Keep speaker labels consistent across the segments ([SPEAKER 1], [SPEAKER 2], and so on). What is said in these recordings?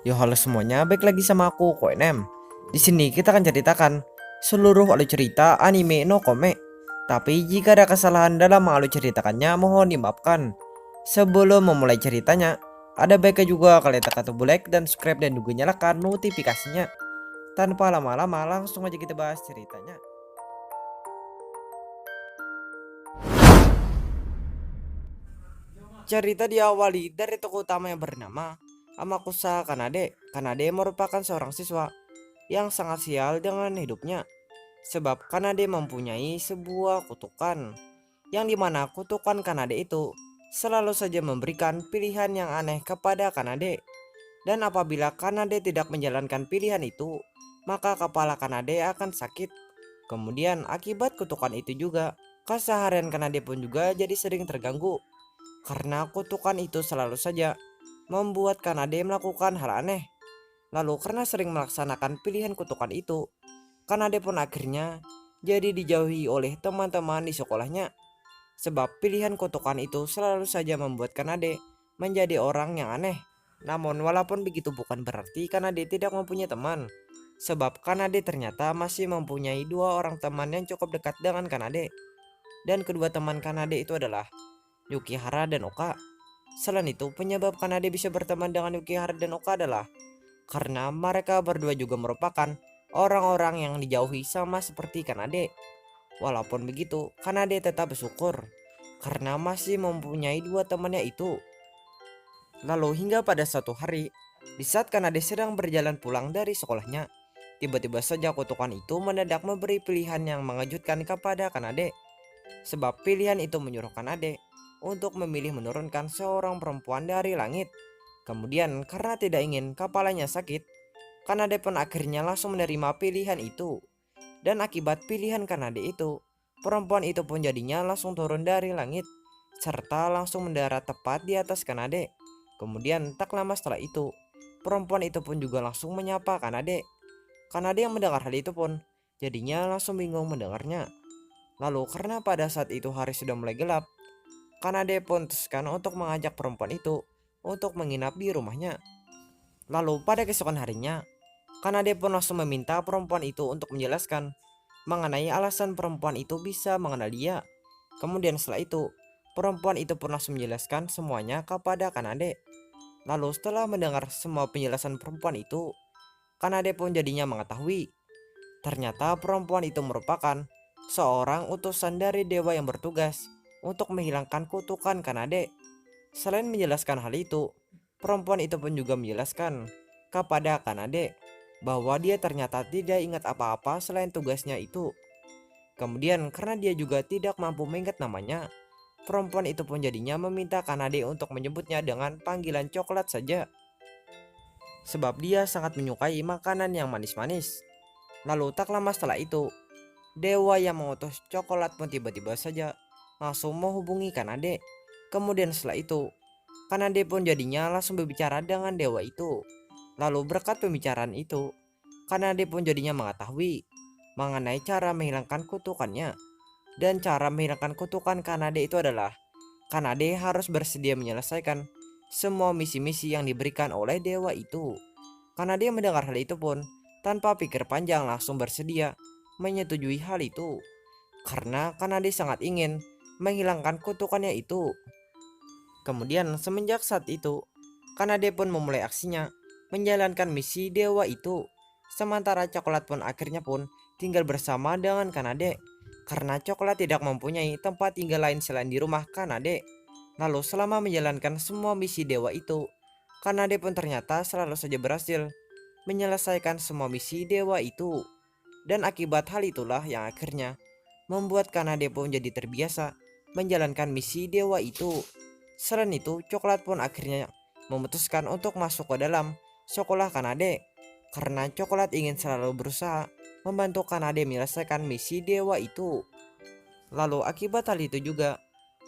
[SPEAKER 1] Yo halo semuanya, baik lagi sama aku Koenem. Di sini kita akan ceritakan seluruh alur cerita anime no Kome. Tapi jika ada kesalahan dalam alur ceritakannya mohon dimaafkan. Sebelum memulai ceritanya, ada baiknya juga kalian tekan tombol like dan subscribe dan juga nyalakan notifikasinya. Tanpa lama-lama langsung aja kita bahas ceritanya. Cerita diawali dari tokoh utama yang bernama Amakusa Kanade. Kanade merupakan seorang siswa yang sangat sial dengan hidupnya. Sebab Kanade mempunyai sebuah kutukan, yang dimana kutukan Kanade itu selalu saja memberikan pilihan yang aneh kepada Kanade. Dan apabila Kanade tidak menjalankan pilihan itu, maka kepala Kanade akan sakit. Kemudian akibat kutukan itu juga, keseharian Kanade pun juga jadi sering terganggu. Karena kutukan itu selalu saja membuat Kanade melakukan hal aneh. Lalu karena sering melaksanakan pilihan kutukan itu, Kanade pun akhirnya jadi dijauhi oleh teman-teman di sekolahnya. Sebab pilihan kutukan itu selalu saja membuat Kanade menjadi orang yang aneh. Namun walaupun begitu bukan berarti Kanade tidak mempunyai teman. Sebab Kanade ternyata masih mempunyai dua orang teman yang cukup dekat dengan Kanade. Dan kedua teman Kanade itu adalah Yukihara dan Oka. Selain itu, penyebab Kanade bisa berteman dengan Yukihara dan Oka adalah karena mereka berdua juga merupakan orang-orang yang dijauhi sama seperti Kanade. Walaupun begitu, Kanade tetap bersyukur karena masih mempunyai dua temannya itu. Lalu hingga pada suatu hari, di saat Kanade sedang berjalan pulang dari sekolahnya, tiba-tiba saja kutukan itu mendadak memberi pilihan yang mengejutkan kepada Kanade. Sebab pilihan itu menyuruh Kanade untuk memilih menurunkan seorang perempuan dari langit. Kemudian karena tidak ingin kepalanya sakit, Kanade pun akhirnya langsung menerima pilihan itu. Dan akibat pilihan Kanade itu, perempuan itu pun jadinya langsung turun dari langit, serta langsung mendarat tepat di atas Kanade. Kemudian tak lama setelah itu, perempuan itu pun juga langsung menyapa Kanade. Kanade yang mendengar hal itu pun jadinya langsung bingung mendengarnya. Lalu karena pada saat itu hari sudah mulai gelap, Kanade pun memutuskan untuk mengajak perempuan itu untuk menginap di rumahnya. Lalu pada keesokan harinya, Kanade pun langsung meminta perempuan itu untuk menjelaskan mengenai alasan perempuan itu bisa mengenal dia. Kemudian setelah itu, perempuan itu pun langsung menjelaskan semuanya kepada Kanade. Lalu setelah mendengar semua penjelasan perempuan itu, Kanade pun jadinya mengetahui ternyata perempuan itu merupakan seorang utusan dari dewa yang bertugas untuk menghilangkan kutukan Kanade. Selain menjelaskan hal itu, perempuan itu pun juga menjelaskan kepada Kanade bahwa dia ternyata tidak ingat apa-apa selain tugasnya itu. Kemudian karena dia juga tidak mampu mengingat namanya, perempuan itu pun jadinya meminta Kanade untuk menyebutnya dengan panggilan coklat saja. Sebab dia sangat menyukai makanan yang manis-manis. Lalu tak lama setelah itu, dewa yang mengutus coklat pun tiba-tiba saja langsung menghubungi Kanade. Kemudian setelah itu, Kanade pun jadinya langsung berbicara dengan dewa itu. Lalu berkat pembicaraan itu, Kanade pun jadinya mengetahui mengenai cara menghilangkan kutukannya. Dan cara menghilangkan kutukan Kanade itu adalah Kanade harus bersedia menyelesaikan semua misi-misi yang diberikan oleh dewa itu. Kanade mendengar hal itu pun tanpa pikir panjang langsung bersedia menyetujui hal itu. Karena Kanade sangat ingin menghilangkan kutukannya itu. Kemudian semenjak saat itu, Kanade pun memulai aksinya menjalankan misi dewa itu. Sementara coklat pun akhirnya pun tinggal bersama dengan Kanade. Karena coklat tidak mempunyai tempat tinggal lain selain di rumah Kanade. Lalu selama menjalankan semua misi dewa itu, Kanade pun ternyata selalu saja berhasil menyelesaikan semua misi dewa itu. Dan akibat hal itulah yang akhirnya membuat Kanade pun jadi terbiasa menjalankan misi dewa itu. Selain itu, coklat pun akhirnya memutuskan untuk masuk ke dalam sekolah Kanade. Karena coklat ingin selalu berusaha membantu Kanade menyelesaikan misi dewa itu. Lalu akibat hal itu juga,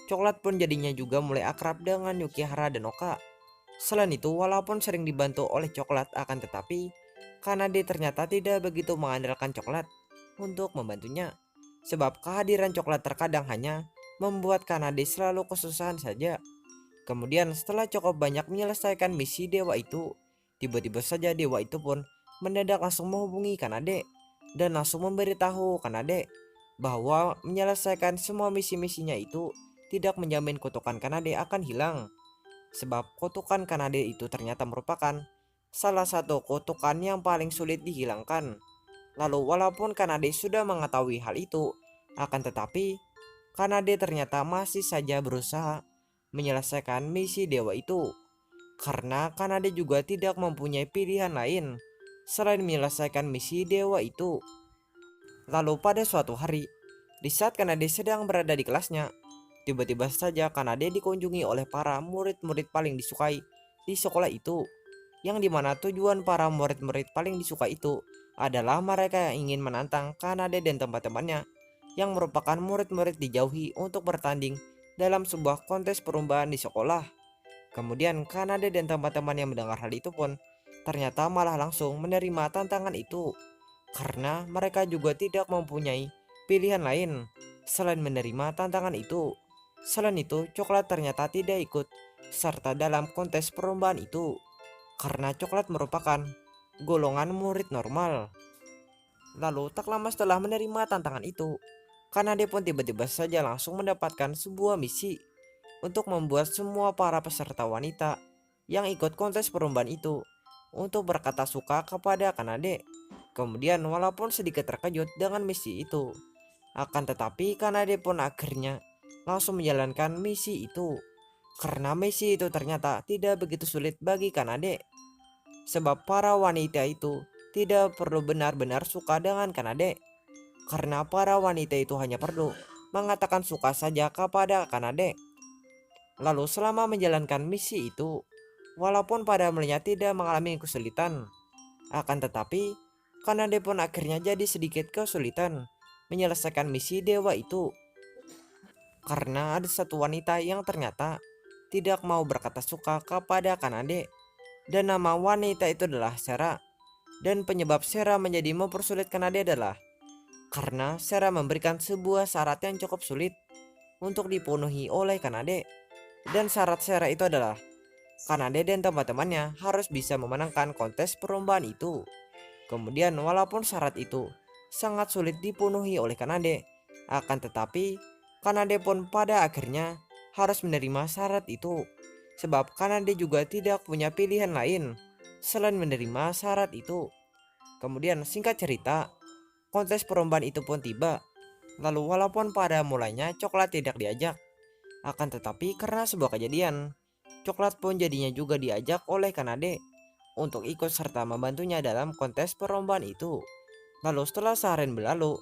[SPEAKER 1] coklat pun jadinya juga mulai akrab dengan Yukihara dan Oka. Selain itu, walaupun sering dibantu oleh coklat akan tetapi, Kanade ternyata tidak begitu mengandalkan coklat untuk membantunya. Sebab kehadiran coklat terkadang hanya membuat Kanade selalu kesusahan saja. Kemudian setelah cukup banyak menyelesaikan misi dewa itu, Tiba-tiba saja dewa itu pun mendadak langsung menghubungi Kanade dan langsung memberitahu Kanade bahwa menyelesaikan semua misi-misinya itu tidak menjamin kutukan Kanade akan hilang. Sebab kutukan Kanade itu ternyata merupakan salah satu kutukan yang paling sulit dihilangkan. Lalu walaupun Kanade sudah mengetahui hal itu, akan tetapi Kanade ternyata masih saja berusaha menyelesaikan misi dewa itu. Karena Kanade juga tidak mempunyai pilihan lain selain menyelesaikan misi dewa itu. Lalu pada suatu hari, di saat Kanade sedang berada di kelasnya, tiba-tiba saja Kanade dikunjungi oleh para murid-murid paling disukai di sekolah itu. Yang dimana tujuan para murid-murid paling disukai itu adalah mereka yang ingin menantang Kanade dan teman-temannya yang merupakan murid-murid dijauhi untuk bertanding dalam sebuah kontes perlombaan di sekolah. Kemudian Kanade dan teman-teman yang mendengar hal itu pun ternyata malah langsung menerima tantangan itu karena mereka juga tidak mempunyai pilihan lain selain menerima tantangan itu. Selain itu, coklat ternyata tidak ikut serta dalam kontes perlombaan itu karena coklat merupakan golongan murid normal. Lalu tak lama setelah menerima tantangan itu, Kanade pun tiba-tiba saja langsung mendapatkan sebuah misi untuk membuat semua para peserta wanita yang ikut kontes perlombaan itu untuk berkata suka kepada Kanade. Kemudian walaupun sedikit terkejut dengan misi itu, akan tetapi Kanade pun akhirnya langsung menjalankan misi itu. Karena misi itu ternyata tidak begitu sulit bagi Kanade. Sebab para wanita itu tidak perlu benar-benar suka dengan Kanade. Karena para wanita itu hanya perlu mengatakan suka saja kepada Kanade. Lalu selama menjalankan misi itu, walaupun pada mulanya tidak mengalami kesulitan, akan tetapi Kanade pun akhirnya jadi sedikit kesulitan menyelesaikan misi dewa itu. Karena ada satu wanita yang ternyata tidak mau berkata suka kepada Kanade. Dan nama wanita itu adalah Sera. Dan penyebab Sera menjadi mempersulit Kanade adalah karena Sera memberikan sebuah syarat yang cukup sulit untuk dipenuhi oleh Kanade. Dan syarat Sera itu adalah Kanade dan teman-temannya harus bisa memenangkan kontes perlombaan itu. Kemudian walaupun syarat itu sangat sulit dipenuhi oleh Kanade, akan tetapi Kanade pun pada akhirnya harus menerima syarat itu. Sebab Kanade juga tidak punya pilihan lain selain menerima syarat itu. Kemudian singkat cerita, kontes perlombaan itu pun tiba. Lalu walaupun pada mulanya coklat tidak diajak, akan tetapi karena sebuah kejadian, coklat pun jadinya juga diajak oleh Kanade untuk ikut serta membantunya dalam kontes perlombaan itu. Lalu setelah seharian berlalu,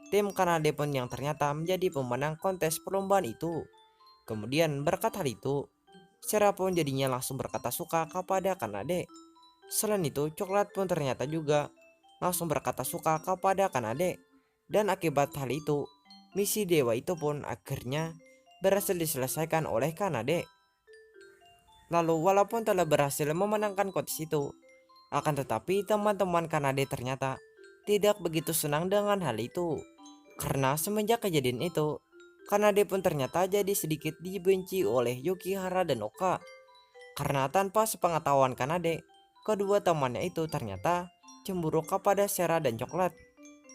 [SPEAKER 1] tim Kanade pun yang ternyata menjadi pemenang kontes perlombaan itu. Kemudian berkat hal itu, Sera pun jadinya langsung berkata suka kepada Kanade. Selain itu, coklat pun ternyata juga langsung berkata suka kepada Kanade. Dan akibat hal itu, misi dewa itu pun akhirnya berhasil diselesaikan oleh Kanade. Lalu walaupun telah berhasil memenangkan kontes itu, akan tetapi teman-teman Kanade ternyata tidak begitu senang dengan hal itu. Karena semenjak kejadian itu, Kanade pun ternyata jadi sedikit dibenci oleh Yukihara dan Oka. Karena tanpa sepengetahuan Kanade, kedua temannya itu ternyata cemburu kepada Sera dan Coklat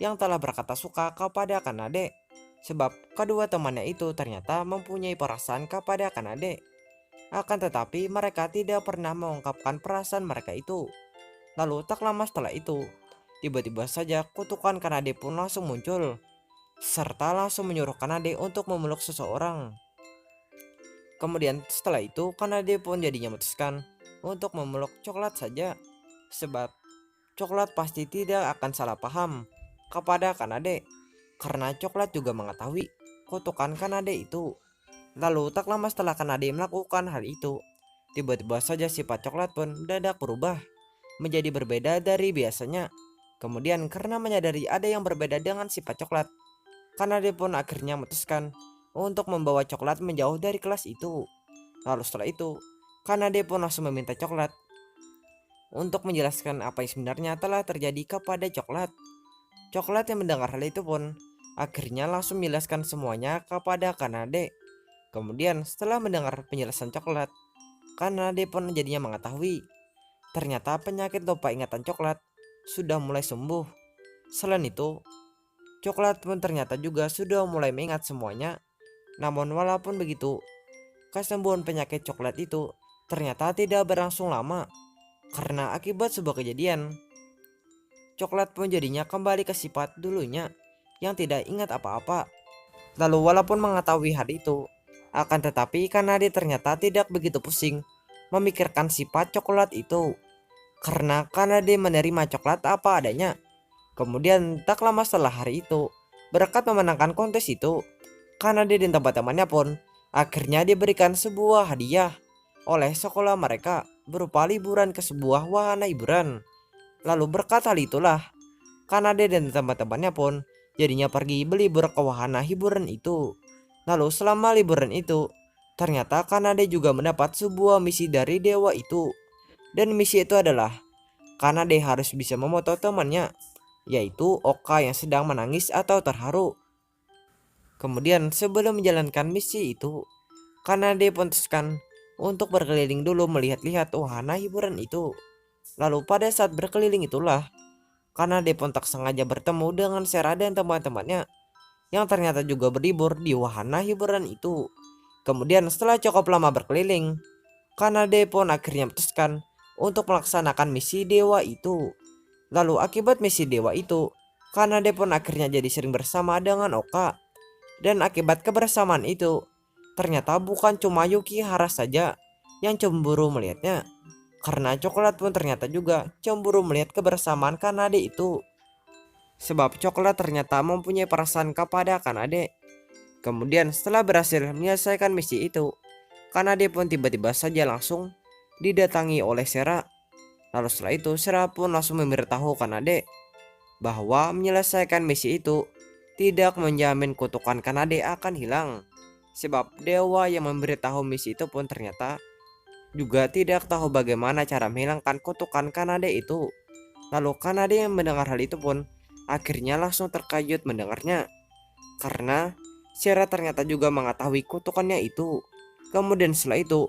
[SPEAKER 1] yang telah berkata suka kepada Kanade. Sebab kedua temannya itu ternyata mempunyai perasaan kepada Kanade. Akan tetapi mereka tidak pernah mengungkapkan perasaan mereka itu. Lalu tak lama setelah itu, tiba-tiba saja kutukan Kanade pun langsung muncul, serta langsung menyuruh Kanade untuk memeluk seseorang. Kemudian setelah itu Kanade pun jadinya memutuskan untuk memeluk Coklat saja. Sebab Coklat pasti tidak akan salah paham kepada Kanade. Karena Coklat juga mengetahui kutukan Kanade itu. Lalu tak lama setelah Kanade melakukan hal itu, tiba-tiba saja sifat Coklat pun mendadak berubah menjadi berbeda dari biasanya. Kemudian karena menyadari ada yang berbeda dengan sifat Coklat, Kanade pun akhirnya memutuskan untuk membawa Coklat menjauh dari kelas itu. Lalu setelah itu, Kanade pun langsung meminta Coklat untuk menjelaskan apa yang sebenarnya telah terjadi kepada Coklat. Coklat yang mendengar hal itu pun akhirnya langsung menjelaskan semuanya kepada Kanade. Kemudian setelah mendengar penjelasan Coklat, Kanade pun jadinya mengetahui ternyata penyakit lupa ingatan coklat sudah mulai sembuh. Selain itu, coklat pun ternyata juga sudah mulai mengingat semuanya. Namun walaupun begitu, kesembuhan penyakit coklat itu ternyata tidak berlangsung lama. Karena akibat sebuah kejadian, coklat pun jadinya kembali ke sifat dulunya yang tidak ingat apa-apa. Lalu walaupun mengetahui hal itu, akan tetapi Kanade ternyata tidak begitu pusing memikirkan sifat coklat itu. Karena Kanade menerima coklat apa adanya. Kemudian tak lama setelah hari itu, berkat memenangkan kontes itu, Kanade dan teman-temannya pun akhirnya diberikan sebuah hadiah oleh sekolah mereka berupa liburan ke sebuah wahana hiburan. Lalu berkat hal itulah, Kanade dan teman-temannya pun jadinya pergi berlibur ke wahana hiburan itu. Lalu selama liburan itu, ternyata Kanade juga mendapat sebuah misi dari dewa itu. Dan misi itu adalah Kanade harus bisa memoto temannya, yaitu Oka yang sedang menangis atau terharu. Kemudian sebelum menjalankan misi itu, Kanade putuskan untuk berkeliling dulu melihat-lihat wahana hiburan itu. Lalu pada saat berkeliling itulah, Kanade pun tak sengaja bertemu dengan Sera dan teman-temannya yang ternyata juga berlibur di wahana hiburan itu. Kemudian setelah cukup lama berkeliling, Kanade pun akhirnya memutuskan untuk melaksanakan misi dewa itu. Lalu akibat misi dewa itu, Kanade pun akhirnya jadi sering bersama dengan Oka. Dan akibat kebersamaan itu, ternyata bukan cuma Yukihara saja yang cemburu melihatnya. Karena coklat pun ternyata juga cemburu melihat kebersamaan Kanade itu. Sebab coklat ternyata mempunyai perasaan kepada Kanade. Kemudian setelah berhasil menyelesaikan misi itu, Kanade pun tiba-tiba saja langsung didatangi oleh Sera. Lalu setelah itu Sera pun langsung memberitahu Kanade bahwa menyelesaikan misi itu tidak menjamin kutukan Kanade akan hilang. Sebab dewa yang memberitahu misi itu pun ternyata juga tidak tahu bagaimana cara menghilangkan kutukan Kanade itu. Lalu Kanade yang mendengar hal itu pun akhirnya langsung terkejut mendengarnya. Karena Sera ternyata juga mengetahui kutukannya itu. Kemudian setelah itu,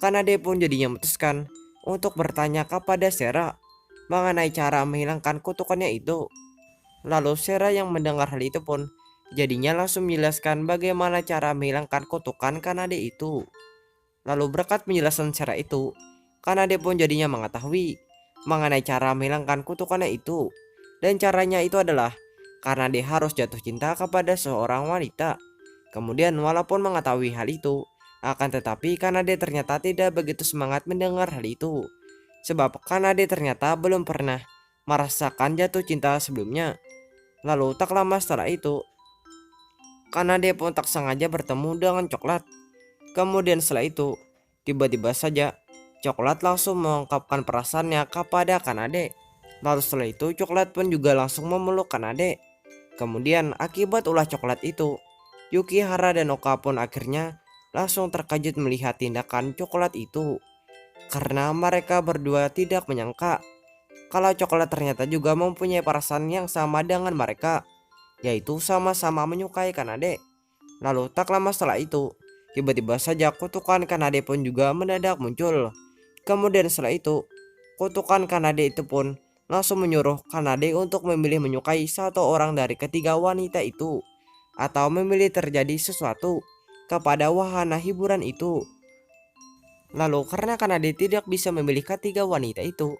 [SPEAKER 1] Kanade pun jadinya memutuskan untuk bertanya kepada Sera mengenai cara menghilangkan kutukannya itu. Lalu Sera yang mendengar hal itu pun jadinya langsung menjelaskan bagaimana cara menghilangkan kutukan Kanade itu. Lalu berkat penjelasan Sera itu, Kanade pun jadinya mengetahui mengenai cara menghilangkan kutukannya itu. Dan caranya itu adalah Kanade harus jatuh cinta kepada seorang wanita. Kemudian walaupun mengetahui hal itu, akan tetapi Kanade ternyata tidak begitu semangat mendengar hal itu. Sebab Kanade ternyata belum pernah merasakan jatuh cinta sebelumnya. Lalu tak lama setelah itu, Kanade pun tak sengaja bertemu dengan coklat. Kemudian setelah itu, tiba-tiba saja coklat langsung mengungkapkan perasaannya kepada Kanade. Lalu setelah itu coklat pun juga langsung memeluk Kanade. Kemudian akibat ulah coklat itu, Yukihara dan Oka pun akhirnya langsung terkejut melihat tindakan coklat itu. Karena mereka berdua tidak menyangka kalau coklat ternyata juga mempunyai perasaan yang sama dengan mereka, yaitu sama-sama menyukai Kanade. Lalu tak lama setelah itu, tiba-tiba saja kutukan Kanade pun juga mendadak muncul. Kemudian setelah itu, kutukan Kanade itu pun langsung menyuruh Kanade untuk memilih menyukai satu orang dari ketiga wanita itu, atau memilih terjadi sesuatu kepada wahana hiburan itu. Lalu karena Kanade tidak bisa memilih ketiga wanita itu,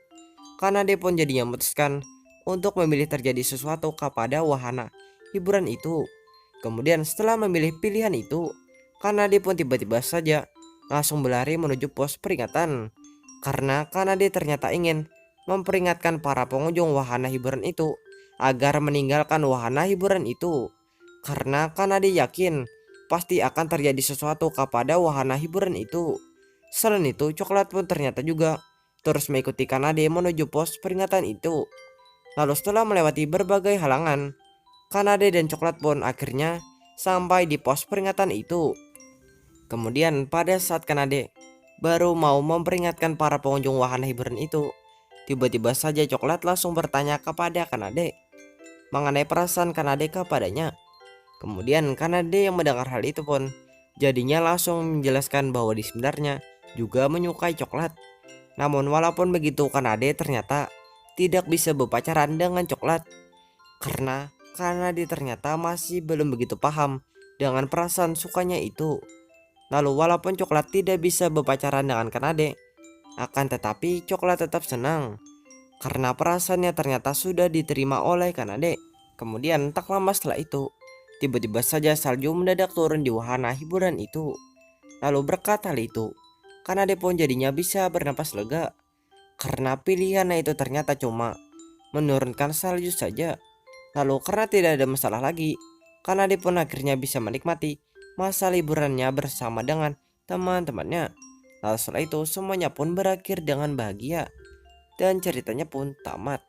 [SPEAKER 1] Kanade pun jadinya memutuskan untuk memilih terjadi sesuatu kepada wahana hiburan itu. Kemudian setelah memilih pilihan itu, Kanade pun tiba-tiba saja langsung berlari menuju pos peringatan. Karena Kanade ternyata ingin memperingatkan para pengunjung wahana hiburan itu agar meninggalkan wahana hiburan itu. Karena Kanade yakin pasti akan terjadi sesuatu kepada wahana hiburan itu. Selain itu, coklat pun ternyata juga terus mengikuti Kanade menuju pos peringatan itu. Lalu setelah melewati berbagai halangan, Kanade dan coklat pun akhirnya sampai di pos peringatan itu. Kemudian pada saat Kanade baru mau memperingatkan para pengunjung wahana hiburan itu, tiba-tiba saja coklat langsung bertanya kepada Kanade mengenai perasaan Kanade kepadanya. Kemudian Kanade yang mendengar hal itu pun jadinya langsung menjelaskan bahwa di sebenarnya juga menyukai coklat. Namun walaupun begitu, Kanade ternyata tidak bisa berpacaran dengan coklat karena Kanade ternyata masih belum begitu paham dengan perasaan sukanya itu. Lalu walaupun coklat tidak bisa berpacaran dengan Kanade, akan tetapi coklat tetap senang karena perasaannya ternyata sudah diterima oleh Kanade. Kemudian tak lama setelah itu, tiba-tiba saja salju mendadak turun di wahana hiburan itu. Lalu berkat hal itu, Kanade pun jadinya bisa bernapas lega karena pilihannya itu ternyata cuma menurunkan salju saja. Lalu karena tidak ada masalah lagi, Kanade pun akhirnya bisa menikmati masa liburannya bersama dengan teman-temannya. Lalu setelah itu semuanya pun berakhir dengan bahagia dan ceritanya pun tamat.